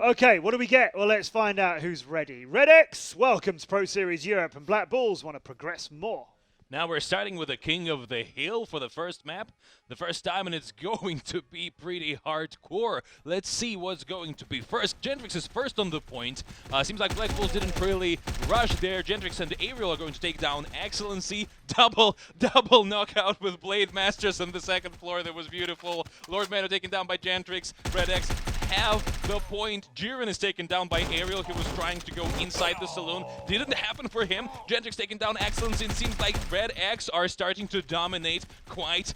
Okay, what do we get? Well, let's find out who's ready. RedX welcomes Pro Series Europe, and Black Bulls want to progress more. Now we're starting with the King of the Hill for the first map. The first time, and it's going to be pretty hardcore. Let's see what's going to be first. Gentrix is first on the point. Seems like Black Bulls didn't really rush there. Gentrix and Ariel are going to take down Excellency. Double knockout with Blade Masters on the second floor. That was beautiful. Lord Mano taken down by Gentrix. RedX have the point. Jiren is taken down by Ariel. He was trying to go inside the saloon. Didn't happen for him. Gentrix taken down Excellency. It seems like RedX are starting to dominate quite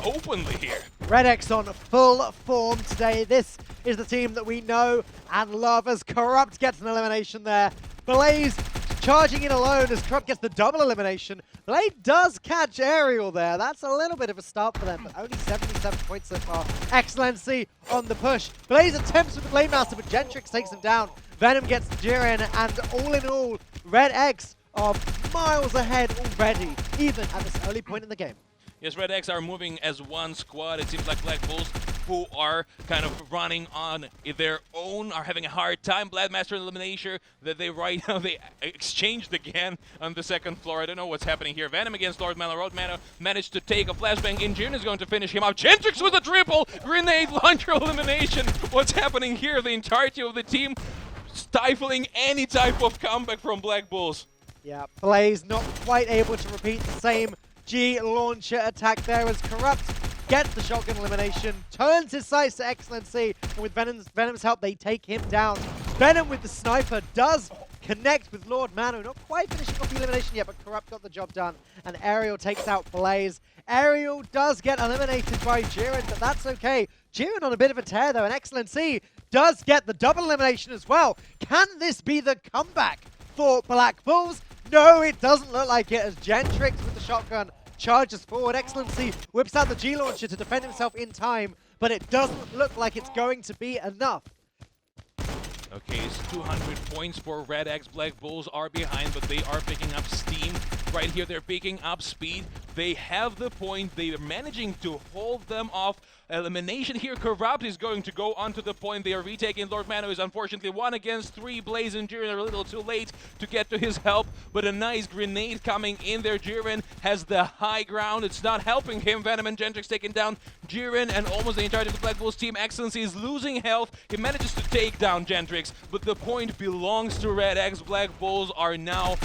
openly here. RedX on full form today. This is the team that we know and love as Corrupt gets an elimination there. Blaze charging in alone as Corrupt gets the double elimination. Blade does catch Ariel there. That's a little bit of a start for them, but only 77 points so far. Excellency on the push. Blaze attempts with the Blade Master, but Gentrix takes him down. Venom gets Jiren, and all in all, RedX are miles ahead already, even at this early point in the game. Yes, RedX are moving as one squad. It seems like Black Bulls, who are kind of running on their own, are having a hard time. Master elimination that they right now they exchanged again on the second floor. I don't know what's happening here. Venom against Lord Mano. Lord Mano managed to take a flashbang in. Jiren is going to finish him out. Gentrix with a triple grenade launcher elimination. What's happening here? The entirety of the team stifling any type of comeback from Black Bulls. Yeah, Blaze not quite able to repeat the same G launcher attack there as Corrupt gets the shotgun elimination, turns his sights to Excellency, and with Venom's help, they take him down. Venom with the sniper does connect with Lord Mano, not quite finishing off the elimination yet, but Corrupt got the job done, and Ariel takes out Blaze. Ariel does get eliminated by Jiren, but that's okay. Jiren on a bit of a tear though, and Excellency does get the double elimination as well. Can this be the comeback for Black Bulls? No, it doesn't look like it as Gentrix with the shotgun charges forward. Excellency whips out the G-Launcher to defend himself in time, but it doesn't look like it's going to be enough. Okay, it's 200 points for RedX. Black Bulls are behind, but they are picking up steam. Right here, they're picking up speed. They have the point. They are managing to hold them off. Elimination here. Corrupt is going to go onto the point. They are retaking. Lord Mano is unfortunately 1 against 3. Blaze and Jiren are a little too late to get to his help, but a nice grenade coming in there. Jiren has the high ground. It's not helping him. Venom and Gentrix taking down Jiren and almost the entirety of the Black Bulls team. Excellency is losing health. He manages to take down Gentrix, but the point belongs to RedX. Black Bulls are now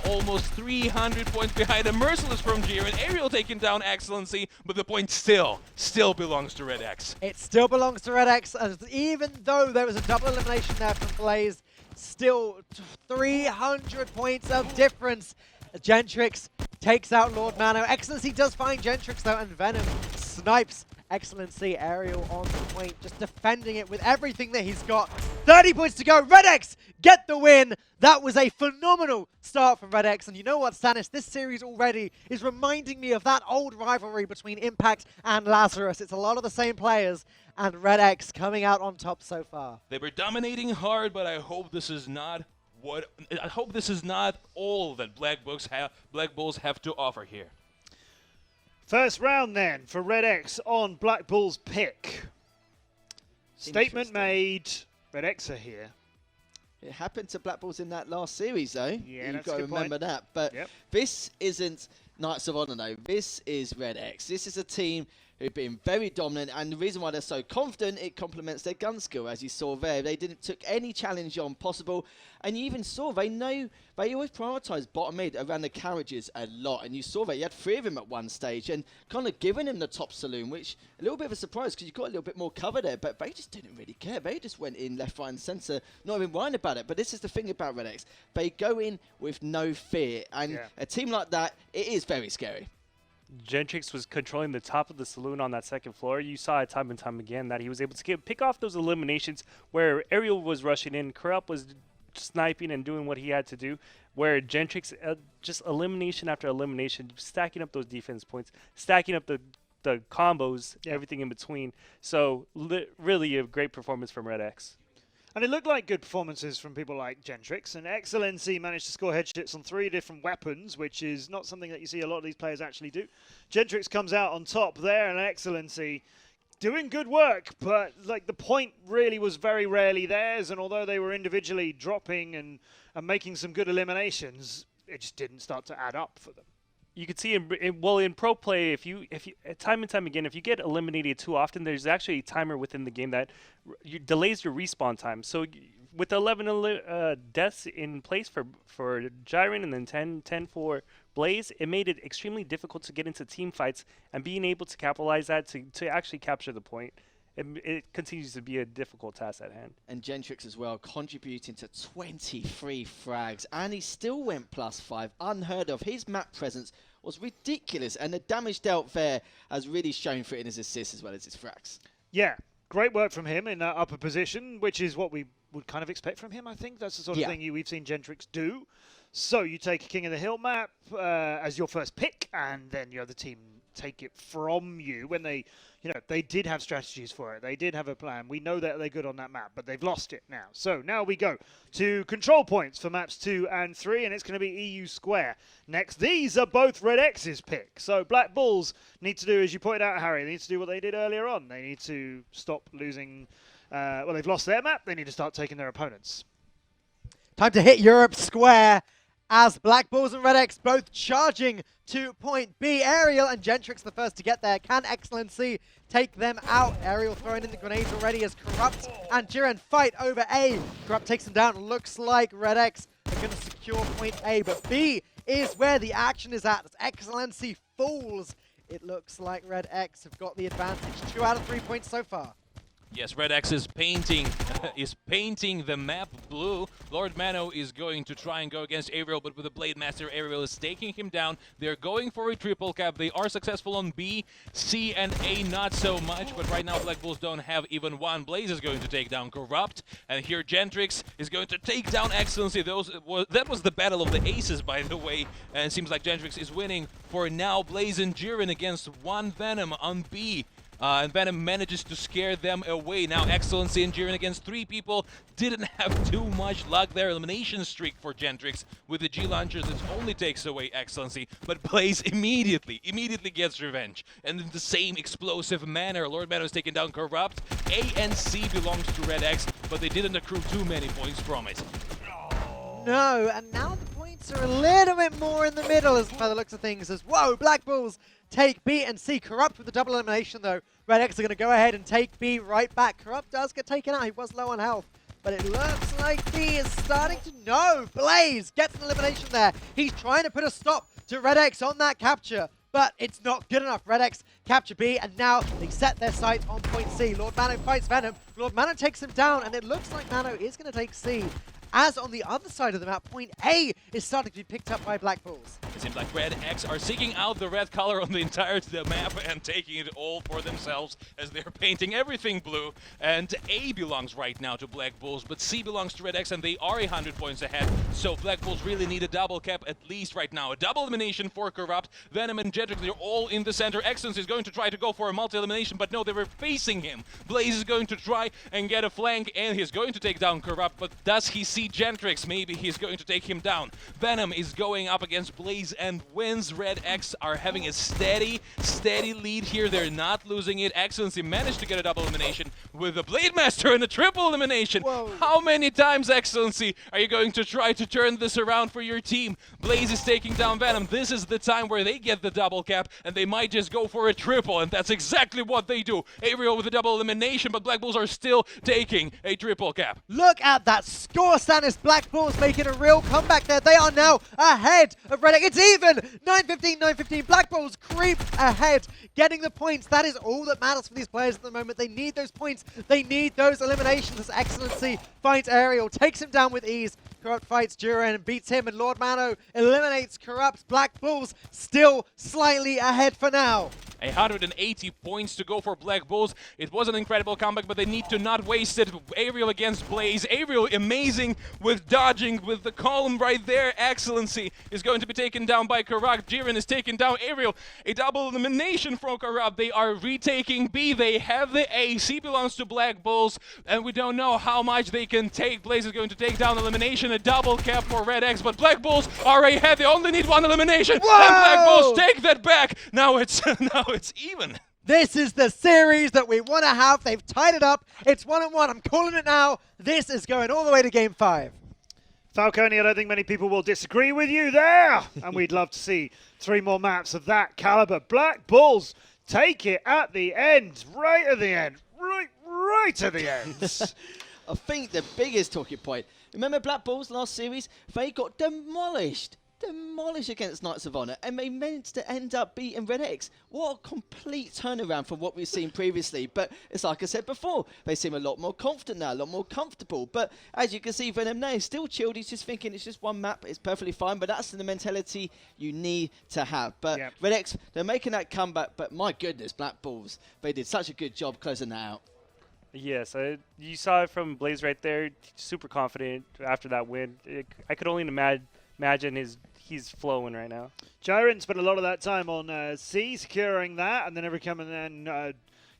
almost 300 points behind. A Merciless from Jiren. Ariel taking down Excellency, but the point still belongs to RedX. It still belongs to RedX, as even though there was a double elimination there from Blaze, still 300 points of difference. Gentrix takes out Lord Mano. Excellency does find Gentrix though, and Venom snipes Excellency. Ariel on the point, just defending it with everything that he's got. 30 points to go. RedX get the win. That was a phenomenal start from RedX. And you know what, Stanis? This series already is reminding me of that old rivalry between Impact and Lazarus. It's a lot of the same players, and RedX coming out on top so far. They were dominating hard, but I hope this is not all that Black Bulls have to offer here. First round then for RedX on Black Bulls pick. Statement made. RedX are here. It happened to Black Bulls in that last series, though. Yeah, You've got to remember that. But this isn't Knights of Honor, though. This is RedX. This is a team who've been very dominant, and the reason why they're so confident, it complements their gun skill, as you saw there. They didn't took any challenge on possible, and you even saw they always prioritise bottom mid around the carriages a lot, and you saw that you had 3 of them at one stage, and kind of giving him the top saloon, which a little bit of a surprise because you got a little bit more cover there, but they just didn't really care. They just went in left, right, and centre, not even worrying about it. But this is the thing about RedX: they go in with no fear, and a team like that, it is very scary. Gentrix was controlling the top of the saloon on that second floor. You saw it time and time again that he was able to pick off those eliminations where Ariel was rushing in, Corrupt was sniping and doing what he had to do, where Gentrix just elimination after elimination, stacking up those defense points, stacking up the combos, everything in between. So really a great performance from RedX. And it looked like good performances from people like Gentrix, and Excellency managed to score headshots on 3 different weapons, which is not something that you see a lot of these players actually do. Gentrix comes out on top there, and Excellency doing good work, but like the point really was very rarely theirs, and although they were individually dropping and making some good eliminations, it just didn't start to add up for them. You could see in pro play, if you time and time again, if you get eliminated too often, there's actually a timer within the game that delays your respawn time. So with 11 deaths in place for Jiren and then 10 for Blaze, it made it extremely difficult to get into team fights, and being able to capitalize that to actually capture the point. It continues to be a difficult task at hand. And Gentrix as well, contributing to 23 frags, and he still went +5, unheard of. His map presence was ridiculous, and the damage dealt there has really shown for it in his assists as well as his frags. Yeah, great work from him in that upper position, which is what we would kind of expect from him, I think. That's the sort of thing we've seen Gentrix do. So you take a King of the Hill map as your first pick, and then your other team take it from you when they, they did have strategies for it. They did have a plan. We know that they're good on that map, but they've lost it now. So now we go to control points for maps 2 and 3, and it's going to be EU Square next. These are both RedX's pick. So Black Bulls need to do, as you pointed out, Harry, they need to do what they did earlier on. They need to stop losing. Well, they've lost their map. They need to start taking their opponents. Time to hit Europe Square as Black Bulls and RedX both charging to point B. Aerial and Gentrix the first to get there. Can Excellency take them out? Aerial throwing in the grenades already as Corrupt and Jiren fight over A. Corrupt takes them down. Looks like RedX are going to secure point A, but B is where the action is at as Excellency falls. It looks like RedX have got the advantage. 2 out of 3 points so far. Yes, RedX is painting the map blue. Lord Mano is going to try and go against Aerial, but with the Blade Master, Aerial is taking him down. They're going for a triple cap. They are successful on B, C, and A not so much, but right now Black Bulls don't have even one. Blaze is going to take down Corrupt, and here Gentrix is going to take down Excellency. That was the battle of the aces, by the way, and it seems like Gentrix is winning for now. Blaze and Jiren against one Venom on B. And Venom manages to scare them away. Now Excellency and Jiren against 3 people didn't have too much luck there. Elimination streak for Gentrix with the G-Launchers. It only takes away Excellency, but Blaze immediately gets revenge. And in the same explosive manner, Lord Mano is taking down Corrupt. A and C belongs to RedX, but they didn't accrue too many points from it. No, and now the points are a little bit more in the middle as by the looks of things as, whoa, Black Bulls take B and C. Corrupt with the double elimination though. RedX are going to go ahead and take B right back. Corrupt does get taken out. He was low on health. But it looks like B is starting to... No! Blaze gets an elimination there. He's trying to put a stop to RedX on that capture. But it's not good enough. RedX capture B, and now they set their sights on point C. Lord Mano fights Venom. Lord Mano takes him down, and it looks like Mano is going to take C. As on the other side of the map, point A is starting to be picked up by Black Bulls. It seems like RedX are seeking out the red color on the entire map and taking it all for themselves as they're painting everything blue. And A belongs right now to Black Bulls, but C belongs to RedX, and they are 100 points ahead. So Black Bulls really need a double cap at least right now. A double elimination for Corrupt. Venom and Gentrix, they're all in the center. Excellence is going to try to go for a multi-elimination, but no, they were facing him. Blaze is going to try and get a flank, and he's going to take down Corrupt, but does he see Gentrix? Maybe he's going to take him down. Venom is going up against Blaze and wins. RedX are having a steady lead here. They're not losing it. Excellency managed to get a double elimination with the Blade Master and a triple elimination. Whoa. How many times, Excellency, are you going to try to turn this around for your team? Blaze is taking down Venom. This is the time where they get the double cap, and they might just go for a triple, and that's exactly what they do. Aerial with a double elimination, but Black Bulls are still taking a triple cap. Look at that score, Stannis. Black Bulls making a real comeback there. They are now ahead of RedX. It's even! 9-15, 9-15. Black Bulls creep ahead, getting the points. That is all that matters for these players at the moment. They need those points. They need those eliminations as Excellency finds Aerial, takes him down with ease. Corrupt fights Jiren and beats him, and Lord Mano eliminates Corrupt. Black Bulls still slightly ahead for now. 180 points to go for Black Bulls. It was an incredible comeback, but they need to not waste it. Aerial against Blaze. Aerial amazing with dodging, with the column right there. Excellency is going to be taken down by Corrupt. Jiren is taken down. Aerial, a double elimination from Corrupt. They are retaking B. They have the A. C belongs to Black Bulls, and we don't know how much they can take. Blaze is going to take down elimination. A double cap for RedX, but Black Bulls are ahead. They only need one elimination. Whoa! And Black Bulls take that back. Now it's even. This is the series that we want to have. They've tied it up. It's 1-1. I'm calling it now. This is going all the way to Game 5. Falcone, I don't think many people will disagree with you there. And we'd love to see 3 more maps of that caliber. Black Bulls take it at the end. Right at the end. Right at the end. I think the biggest talking point, remember Black Bulls last series? They got demolished against Knights of Honor, and they meant to end up beating RedX. What a complete turnaround from what we've seen previously. But it's like I said before, they seem a lot more confident now, a lot more comfortable. But as you can see, Venom now is still chilled. He's just thinking it's just one map, it's perfectly fine. But that's the mentality you need to have. But yep. RedX, they're making that comeback. But my goodness, Black Bulls, they did such a good job closing that out. Yes, you saw it from Blaze right there. Super confident after that win. I could only imagine he's flowing right now. Jiren spent a lot of that time on C, securing that, and then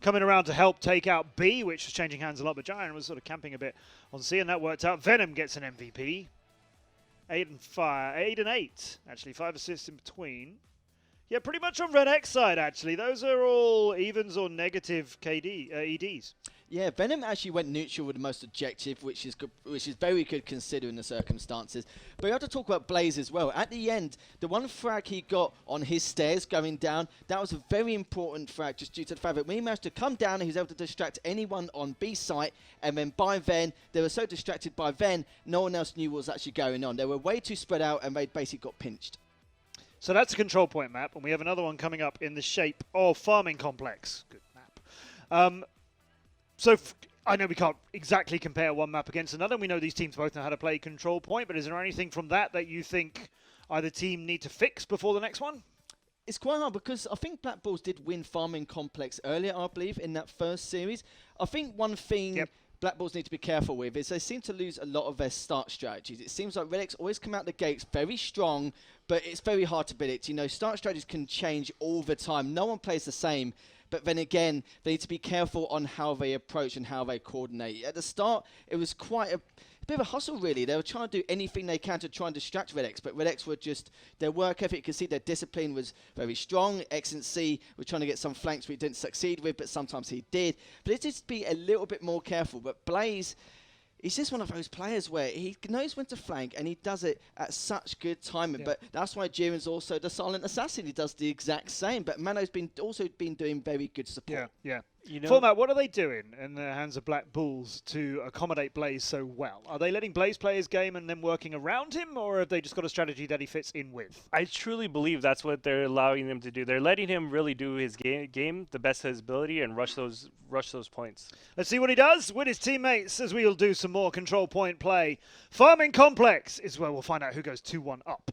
coming around to help take out B, which was changing hands a lot, but Jiren was sort of camping a bit on C, and that worked out. Venom gets an MVP. 8 and 8, actually, 5 assists in between. Yeah, pretty much on RedX side, actually. Those are all evens or negative EDs. Yeah, Venom actually went neutral with the most objective, which is good, which is very good considering the circumstances. But we have to talk about Blaze as well. At the end, the one frag he got on his stairs going down, that was a very important frag just due to the fact that when he managed to come down, he was able to distract anyone on B site, and then by then, they were so distracted by then, no one else knew what was actually going on. They were way too spread out, and they basically got pinched. So that's a control point map, and we have another one coming up in the shape of Farming Complex. Good map. So I know we can't exactly compare one map against another. We know these teams both know how to play control point, but is there anything from that you think either team need to fix before the next one? It's quite hard because I think Black Bulls did win Farming Complex earlier, I believe, in that first series. I think one thing Black Bulls need to be careful with is they seem to lose a lot of their start strategies. It seems like RedX always come out the gates very strong, but it's very hard to predict. You know, start strategies can change all the time. No one plays the same. But then again, they need to be careful on how they approach and how they coordinate. At the start, it was quite a bit of a hustle, really. They were trying to do anything they can to try and distract RedX, but RedX were just, their work ethic, you can see their discipline was very strong. Excellency were trying to get some flanks we didn't succeed with, but sometimes he did. But let's just be a little bit more careful. But Blaze, he's just one of those players where he knows when to flank, and he does it at such good timing. But that's why Jiren's also the silent assassin. He does the exact same. But Mano's also been doing very good support. Yeah. You know, Format, what are they doing in the hands of Black Bulls to accommodate Blaze so well? Are they letting Blaze play his game and then working around him, or have they just got a strategy that he fits in with? I truly believe that's what they're allowing him to do. They're letting him really do his game the best of his ability and rush those points. Let's see what he does with his teammates as we'll do some more control point play. Farming Complex is where we'll find out who goes 2-1 up.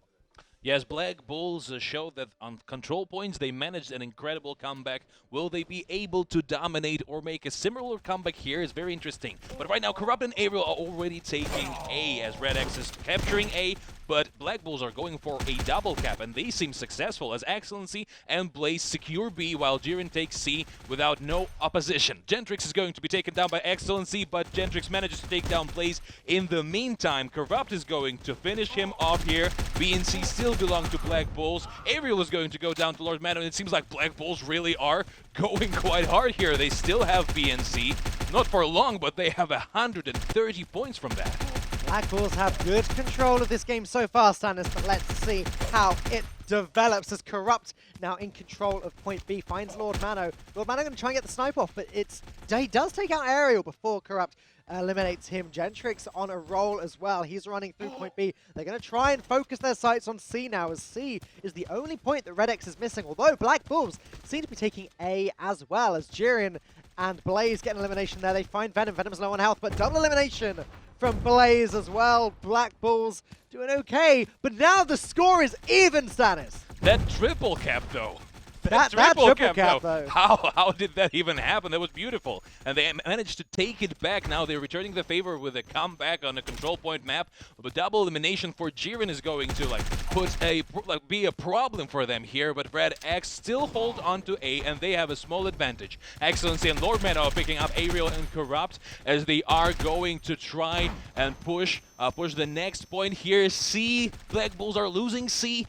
Yes, Black Bulls showed that on control points they managed an incredible comeback. Will they be able to dominate or make a similar comeback here is very interesting. But right now, Corrupt and Ariel are already taking A as RedX is capturing A, but Black Bulls are going for a double cap, and they seem successful as Excellency and Blaze secure B while Jiren takes C without no opposition. Gentrix is going to be taken down by Excellency, but Gentrix manages to take down Blaze. In the meantime, Corrupt is going to finish him off here. B and C still belong to Black Bulls. Ariel is going to go down to Lord Mano, and it seems like Black Bulls really are going quite hard here. They still have B and C. Not for long, but they have 130 points from that. Black Bulls have good control of this game so far, Stannis, but let's see how it develops as Corrupt now in control of point B finds Lord Mano. Lord Mano going to try and get the snipe off, but he does take out Ariel before Corrupt eliminates him. Gentrix on a roll as well. He's running through point B. They're going to try and focus their sights on C now, as C is the only point that RedX is missing, although Black Bulls seem to be taking A as well, as Jiren and Blaze get an elimination there. They find Venom. Venom's low on health, but double elimination from Blaze as well. Black Bulls doing okay, but now the score is even, Stannis. That triple cap, though. That triple cap, though. How did that even happen? That was beautiful. And they managed to take it back. Now they're returning the favor with a comeback on a control point map. The double elimination for Jiren is going to be a problem for them here. But RedX still hold on to A, and they have a small advantage. Excellency and Lord Mano are picking up Ariel and Corrupt as they are going to try and push push the next point here. C, Black Bulls are losing C.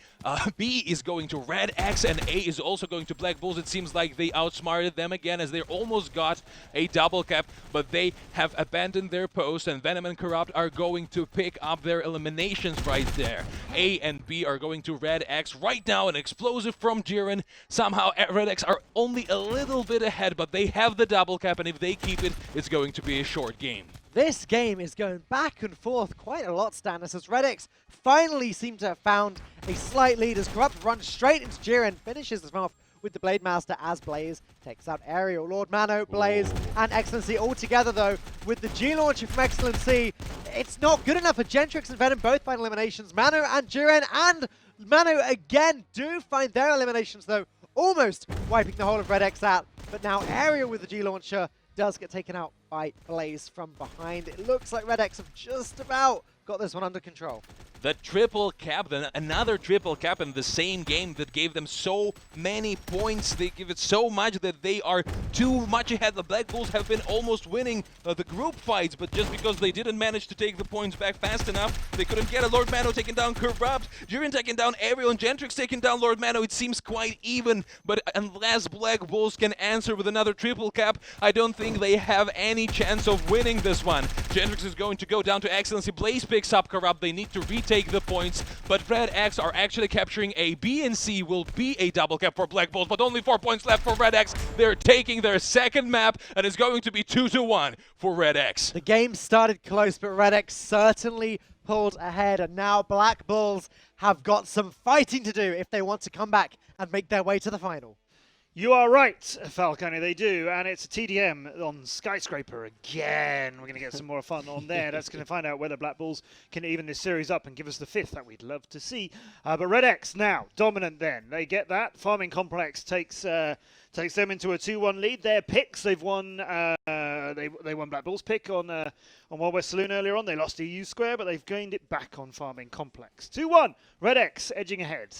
B is going to RedX, and A is also going to Black Bulls. It seems like they outsmarted them again as they almost got a double cap, but they have abandoned their post, and Venom and Corrupt are going to pick up their eliminations right there. A and B are going to RedX. Right now, an explosive from Jiren. Somehow, RedX are only a little bit ahead, but they have the double cap, and if they keep it, it's going to be a short game. This game is going back and forth quite a lot, Stannis, as RedX finally seem to have found a slight lead as Corrupt runs straight into Jiren, finishes him off with the Blade Master as Blaze takes out Aerial. Lord Mano, Blaze, and Excellency all together, though, with the G-Launcher from Excellency. It's not good enough for Gentrix and Venom, both find eliminations. Mano and Jiren, and Mano again do find their eliminations, though, almost wiping the whole of RedX out. But now Aerial with the G-Launcher does get taken out by Blaze from behind. It looks like RedX have just about got this one under control. The triple cap, another triple cap in the same game that gave them so many points. They give it so much that they are too much ahead. The Black Bulls have been almost winning the group fights, but just because they didn't manage to take the points back fast enough, they couldn't get it. Lord Mano taking down Corrupt, Jiren taking down Aerial, and Gentrix taking down Lord Mano. It seems quite even, but unless Black Bulls can answer with another triple cap, I don't think they have any chance of winning this one. Gentrix is going to go down to Excellency. Blaze picks up Corrupt. They need to retake the points, but RedX are actually capturing A. B and C will be a double cap for Black Bulls, but only 4 points left for RedX. They're taking their second map, and it's going to be 2-1 for RedX. The game started close, but RedX certainly pulled ahead, and now Black Bulls have got some fighting to do if they want to come back and make their way to the final. You are right, Falcone, they do, and it's a TDM on Skyscraper again. We're going to get some more fun on there. That's going to find out whether Black Bulls can even this series up and give us the 5th that we'd love to see. But RedX now, dominant then. They get that. Farming Complex takes them into a 2-1 lead. Their picks, they've won, they won Black Bulls' pick on Wild West Saloon earlier on. They lost EU Square, but they've gained it back on Farming Complex. 2-1, RedX edging ahead.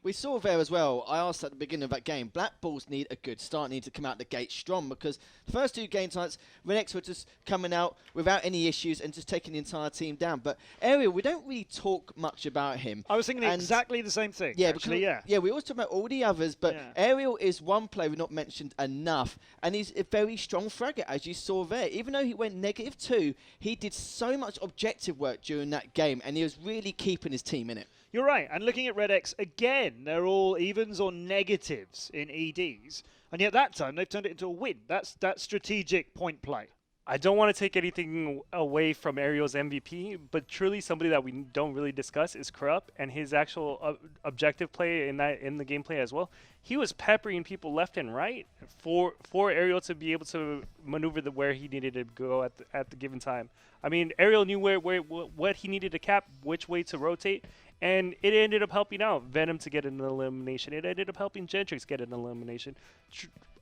We saw there as well, I asked at the beginning of that game, Black Bulls need a good start, need to come out the gate strong, because the first 2 game types, RedX were just coming out without any issues and just taking the entire team down. But Aerial, we don't really talk much about him. I was thinking exactly the same thing, yeah, actually, yeah. Yeah, we always talk about all the others, but Aerial is one player we've not mentioned enough, and he's a very strong fragger, as you saw there. Even though he went -2, he did so much objective work during that game, and he was really keeping his team in it. You're right, and looking at RedX, again, they're all evens or negatives in EDs, and yet that time they've turned it into a win. That's strategic point play. I don't want to take anything away from Aerial's MVP, but truly somebody that we don't really discuss is Corrupt and his actual objective play in the gameplay as well. He was peppering people left and right for Aerial to be able to maneuver where he needed to go at the given time. I mean, Aerial knew what he needed to cap, which way to rotate, and it ended up helping out Venom to get an elimination. It ended up helping Gentrix get an elimination.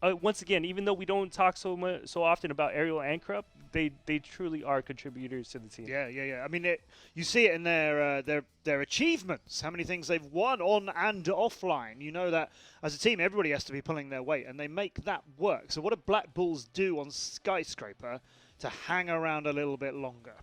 Once again, even though we don't talk so often about Aerial and Corrupt, they truly are contributors to the team. Yeah. I mean, you see it in their achievements, how many things they've won on and offline. You know that as a team, everybody has to be pulling their weight, and they make that work. So what do Black Bulls do on Skyscraper to hang around a little bit longer?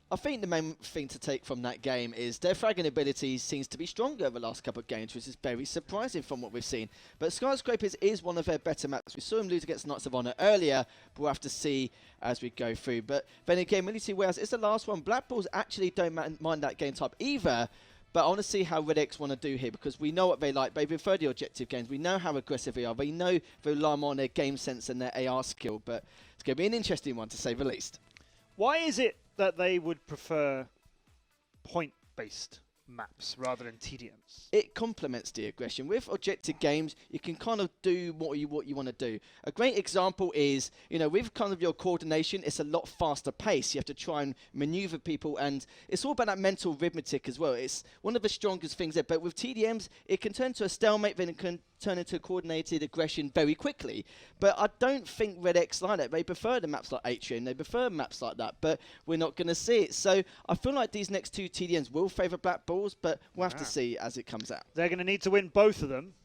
I think the main thing to take from that game is their fragging ability seems to be stronger the last couple of games, which is very surprising from what we've seen. But Skyscrapers is one of their better maps. We saw him lose against Knights of Honor earlier, but we'll have to see as we go through. But then again, when you see Wales, it's the last one. Black Bulls actually don't mind that game type either. But I want to see how RedX want to do here, because we know what they like. They prefer the objective games. We know how aggressive they are. They know they rely more on their game sense and their AR skill. But it's going to be an interesting one, to say the least. Why is it that they would prefer point-based maps rather than TDMs? It complements the aggression. With objective games, you can kind of do what you want to do. A great example is, with kind of your coordination, it's a lot faster pace. You have to try and maneuver people, and it's all about that mental arithmetic as well. It's one of the strongest things there. But with TDMs, it can turn to a stalemate, then it can turn into coordinated aggression very quickly. But I don't think RedX like that. They prefer the maps like Atrium. They prefer maps like that, but we're not going to see it. So I feel like these next 2 TDMs will favour Black Bulls, but we'll have to see as it comes out. They're going to need to win both of them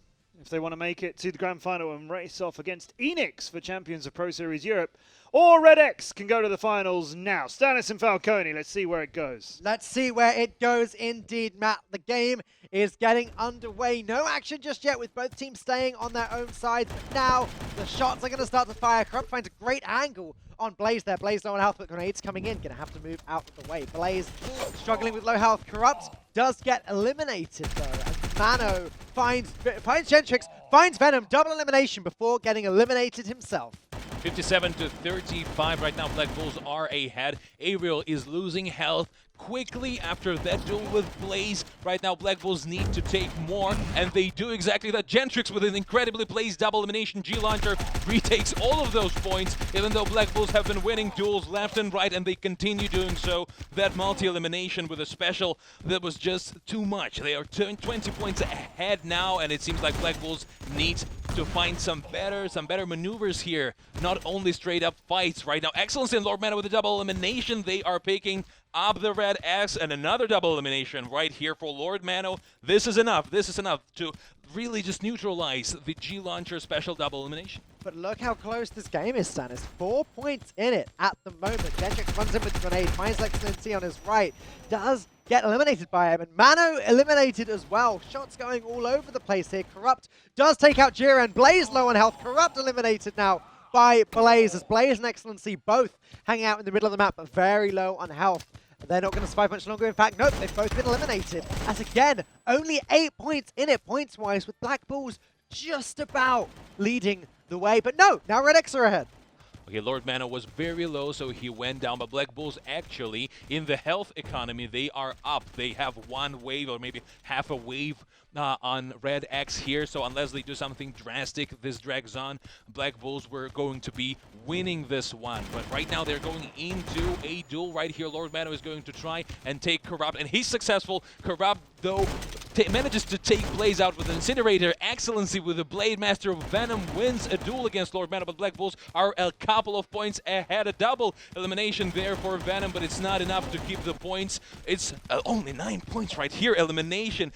if they want to make it to the Grand Final and race off against Enix for Champions of Pro Series Europe. Or RedX can go to the finals now. Stannis and Falcone, let's see where it goes. Let's see where it goes indeed, Matt. The game is getting underway. No action just yet with both teams staying on their own sides. But now the shots are going to start to fire. Corrupt finds a great angle on Blaze there. Blaze low on health, but grenades coming in. Going to have to move out of the way. Blaze struggling with low health. Corrupt does get eliminated though. And Mano finds Gentrix, finds Venom. Double elimination before getting eliminated himself. 57 to 35 right now. Black Bulls are ahead. Ariel is losing health quickly after that duel with Blaze. Right now, Black Bulls need to take more, and they do exactly that. Gentrix with an incredibly placed double elimination. G-Launcher retakes all of those points, even though Black Bulls have been winning duels left and right, and they continue doing so. That multi-elimination with a special, that was just too much. They are 20 points ahead now, and it seems like Black Bulls need to find some better maneuvers here. Not only straight up fights right now. Excellence in Lord Mana with a double elimination. They are picking up the RedX, and another double elimination right here for Lord Mano. This is enough. This is enough to really just neutralize the G-Launcher special double elimination. But look how close this game is, Stannis. 4 points in it at the moment. Gentrix runs in with grenade, finds Excellency on his right, does get eliminated by him, and Mano eliminated as well. Shots going all over the place here. Corrupt does take out Jiren. Blaze low on health. Corrupt eliminated now by Blaze, as Blaze and Excellency both hang out in the middle of the map, but very low on health. They're not going to survive much longer. In fact, nope, they've both been eliminated. As again, only 8 points in it, points-wise, with Black Bulls just about leading the way. But no, now RedX are ahead. Okay, Lord Mana was very low, so he went down, but Black Bulls actually, in the health economy, they are up. They have one wave, or maybe half a wave on RedX here, so unless they do something drastic, this drags on. Black Bulls were going to be winning this one, but right now they're going into a duel right here. Lord Mana is going to try and take Corrupt, and he's successful. Corrupt, though, manages to take Blaze out with an Incinerator. Excellency with the Blade Master of Venom wins a duel against Lord Mana, but Black Bulls are a couple of points ahead. A double elimination there for Venom, but it's not enough to keep the points. It's only 9 points right here. Elimination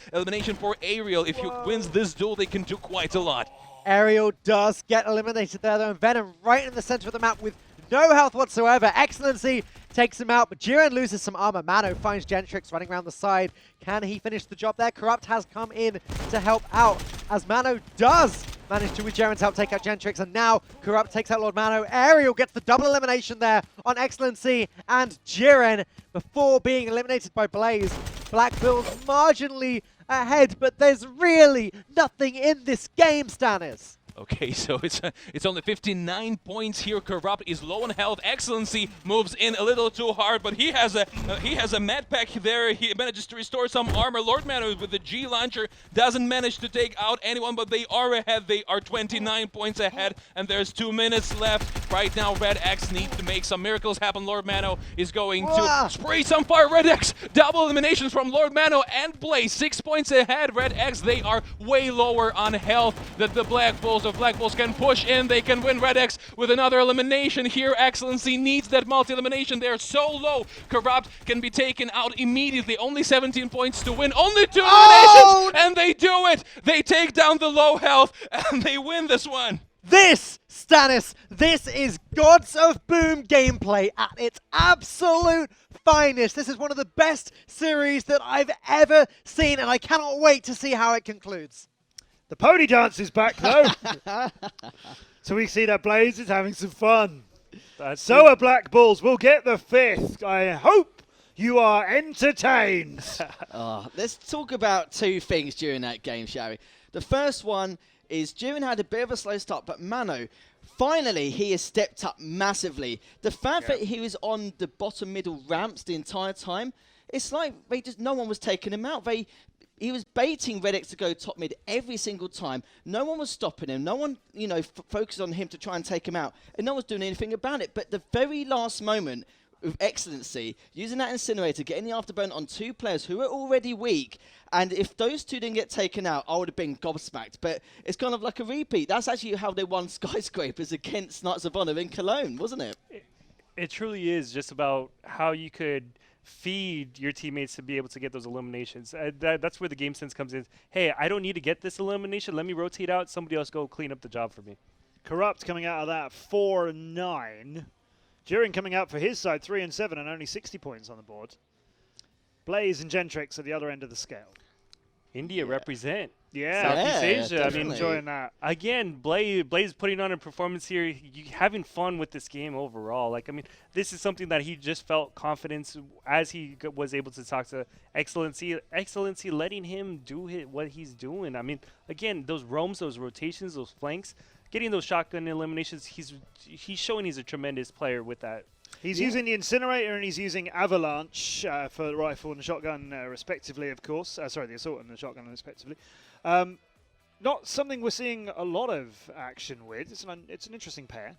for Ariel. If he wins this duel, they can do quite a lot. Ariel does get eliminated there though, and Venom right in the center of the map with no health whatsoever. Excellency takes him out, but Jiren loses some armor. Mano finds Gentrix running around the side. Can he finish the job there? Corrupt has come in to help out, as Mano does manage to, with Jiren's help, take out Gentrix, and now Corrupt takes out Lord Mano. Ariel gets the double elimination there on Excellency and Jiren before being eliminated by Blaze. Black Bulls marginally ahead, but there's really nothing in this game, Stannis. Okay, so it's only 59 points here. Corrupt is low on health. Excellency moves in a little too hard, but he has a med pack there. He manages to restore some armor. Lord Mano with the G launcher doesn't manage to take out anyone, but they are ahead. They are 29 points ahead, and there's 2 minutes left. Right now, RedX needs to make some miracles happen. Lord Mano is going to spray some fire. RedX double eliminations from Lord Mano and Blaze. 6 points ahead. RedX, they are way lower on health than the Black Bulls. If Black Bulls can push in, they can win. RedX with another elimination here. Excellency needs that multi-elimination. They're so low. Corrupt can be taken out immediately. Only 17 points to win. Only 2 eliminations, and they do it. They take down the low health, and they win this one. This, Stannis, this is Gods of Boom gameplay at its absolute finest. This is one of the best series that I've ever seen, and I cannot wait to see how it concludes. The pony dance is back, though. So we see that Blaze is having some fun. So are Black Bulls. We'll get the 5th. I hope you are entertained. Let's talk about 2 things during that game, shall we? The first one is Jiren had a bit of a slow start, but Mano, finally, he has stepped up massively. The fact that he was on the bottom middle ramps the entire time, it's like no one was taking him out. He was baiting RedX to go top mid every single time. No one was stopping him. No one, focused on him to try and take him out. And no one's doing anything about it. But the very last moment, with Excellency, using that Incinerator, getting the afterburn on 2 players who are already weak. And if those 2 didn't get taken out, I would have been gobsmacked. But it's kind of like a repeat. That's actually how they won Skyscrapers against Knights of Honor in Cologne, wasn't it? It truly is just about how you could feed your teammates to be able to get those eliminations. That's where the game sense comes in. Hey, I don't need to get this elimination. Let me rotate out. Somebody else go clean up the job for me. Corrupt coming out of that 4-9. Jiren coming out for his side 3-7 and only 60 points on the board. Blaze and Gentrix at the other end of the scale. India represent. Yeah, Southeast Asia. Definitely. I mean, enjoying that. Again, Blaze putting on a performance here, having fun with this game overall. Like, I mean, this is something that he just felt confidence as he was able to talk to Excellency. Excellency letting him do what he's doing. I mean, again, those roams, those rotations, those flanks, getting those shotgun eliminations, he's showing he's a tremendous player with that. He's using the Incinerator and he's using Avalanche for the rifle and the shotgun, respectively, of course. Sorry, the assault and the shotgun, respectively. Not something we're seeing a lot of action with. It's an interesting pair.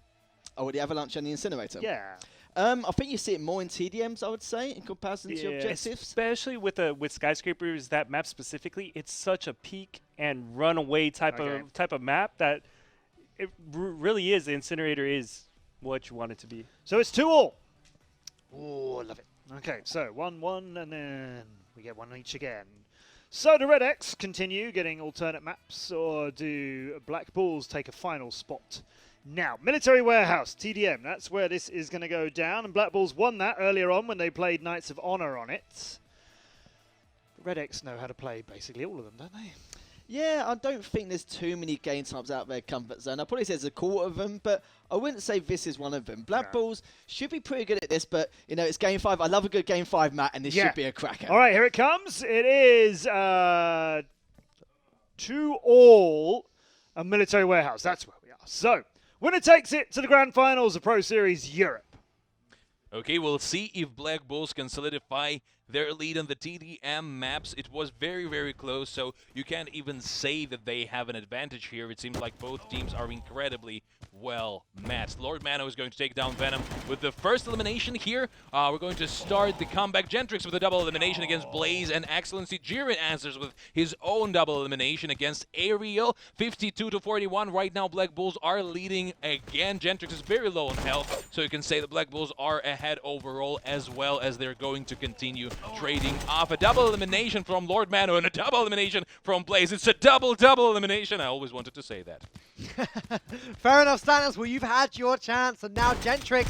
Oh, with the Avalanche and the Incinerator? Yeah. I think you see it more in TDMs, I would say, in comparison to your objectives. Especially with Skyscrapers, that map specifically, it's such a peek and runaway type of map that it really is. The Incinerator is what you want it to be. So it's 2-all. Oh, I love it. Okay, so 1-1, and then we get one each again. So do RedX continue getting alternate maps, or do Black Bulls take a final spot? Now, Military Warehouse, TDM, that's where this is going to go down, and Black Bulls won that earlier on when they played Knights of Honor on it. RedX know how to play basically all of them, don't they? Yeah, I don't think there's too many game types out there comfort zone. I'd probably say there's a quarter of them, but I wouldn't say this is one of them. Black Bulls should be pretty good at this, but, you know, it's Game 5. I love a good Game 5, Matt, and this should be a cracker. All right, here it comes. It is 2-all a Military Warehouse. That's where we are. So, winner takes it to the Grand Finals of Pro Series Europe. Okay, we'll see if Black Bulls can solidify their lead on the TDM maps. It was very, very close, so you can't even say that they have an advantage here. It seems like both teams are incredibly well matched. Lord Mano is going to take down Venom with the first elimination here. We're going to start the comeback. Gentrix with a double elimination against Blaze, and Excellency Jiren answers with his own double elimination against Ariel. 52-41 right now. Black Bulls are leading again. Gentrix is very low on health, so you can say the Black Bulls are ahead overall, as well as they're going to continue trading off. A double elimination from Lord Mano and a double elimination from Blaze. It's a double elimination. I always wanted to say that. Fair enough, Stannis. Well, you've had your chance, and now Gentrix.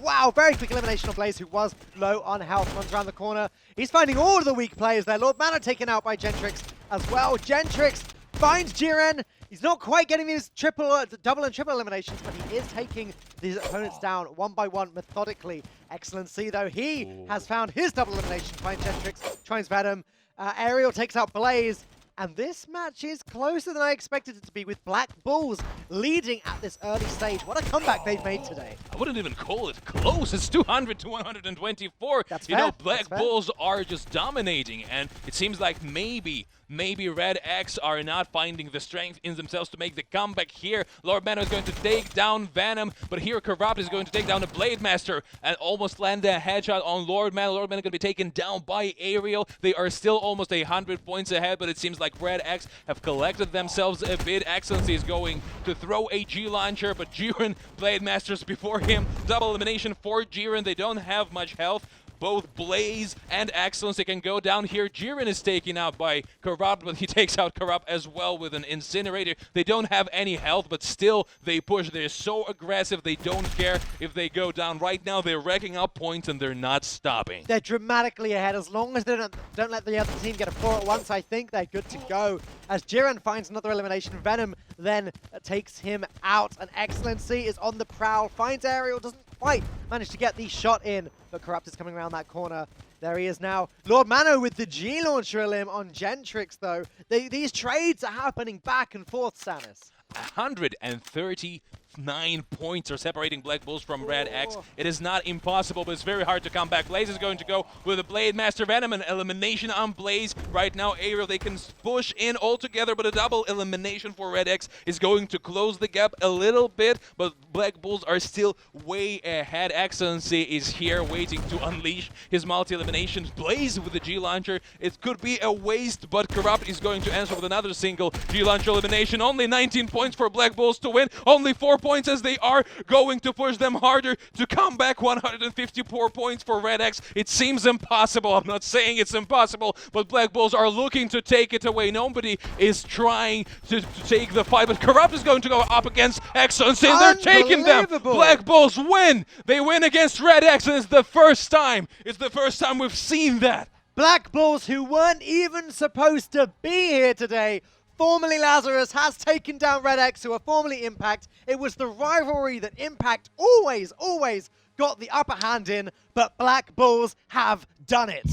Wow, very quick elimination of Blaze, who was low on health. Runs around the corner. He's finding all of the weak players there. Lord Mano taken out by Gentrix as well. Gentrix finds Jiren. He's not quite getting these double and triple eliminations, but he is taking these opponents down one by one methodically. Excellency, though, he has found his double elimination. Finds Gentrix, tries Venom. Ariel takes out Blaze. And this match is closer than I expected it to be, with Black Bulls leading at this early stage. What a comeback they've made today. I wouldn't even call it close. It's 200-124. That's you fair. know, Black Bulls are just dominating, and it seems like maybe RedX are not finding the strength in themselves to make the comeback here. Lord Mano is going to take down Venom, but here Corrupt is going to take down the Blade Master and almost land a headshot on Lord Mano. Lord Mano going to be taken down by Ariel. They are still almost 100 points ahead, but it seems like RedX have collected themselves a bit. Excellency is going to throw a G-Launcher, but Jiren, Blade Masters before him. Double elimination for Jiren. They don't have much health. Both Blaze and Excellency can go down here. Jiren is taken out by Corrupt, but he takes out Corrupt as well with an Incinerator. They don't have any health, but still they push. They're so aggressive, they don't care if they go down. Right now, they're racking up points, and they're not stopping. They're dramatically ahead. As long as they don't let the other team get a 4 at once, I think they're good to go. As Jiren finds another elimination, Venom then takes him out. And Excellency is on the prowl, finds Ariel, doesn't quite manage to get the shot in, but Corrupt is coming around that corner. There he is now. Lord Mano with the G-Launcher elim on Gentrix, though. These trades are happening back and forth, Stannis. 139 points are separating Black Bulls from RedX. It is not impossible, but it's very hard to come back. Blaze is going to go with a Blade Master Venom, an elimination on Blaze. Right now, Ariel, they can push in all together, but a double elimination for RedX is going to close the gap a little bit, but Black Bulls are still way ahead. Excellency is here waiting to unleash his multi-eliminations. Blaze with the G-Launcher. It could be a waste, but Corrupt is going to answer with another single G-Launcher elimination. Only 19 points for Black Bulls to win. Only 4 points as they are going to push them harder to come back. 154 points for RedX. It seems impossible. I'm not saying it's impossible, but Black Bulls are looking to take it away. Nobody is trying to take the fight, but Corrupt is going to go up against Excellency, and they're taking them. Black Bulls win. They win against RedX, and it's the first time. It's the first time we've seen that. Black Bulls, who weren't even supposed to be here today, formerly Lazarus, has taken down RedX, who are formerly Impact. It was the rivalry that Impact always got the upper hand in, but Black Bulls have done it.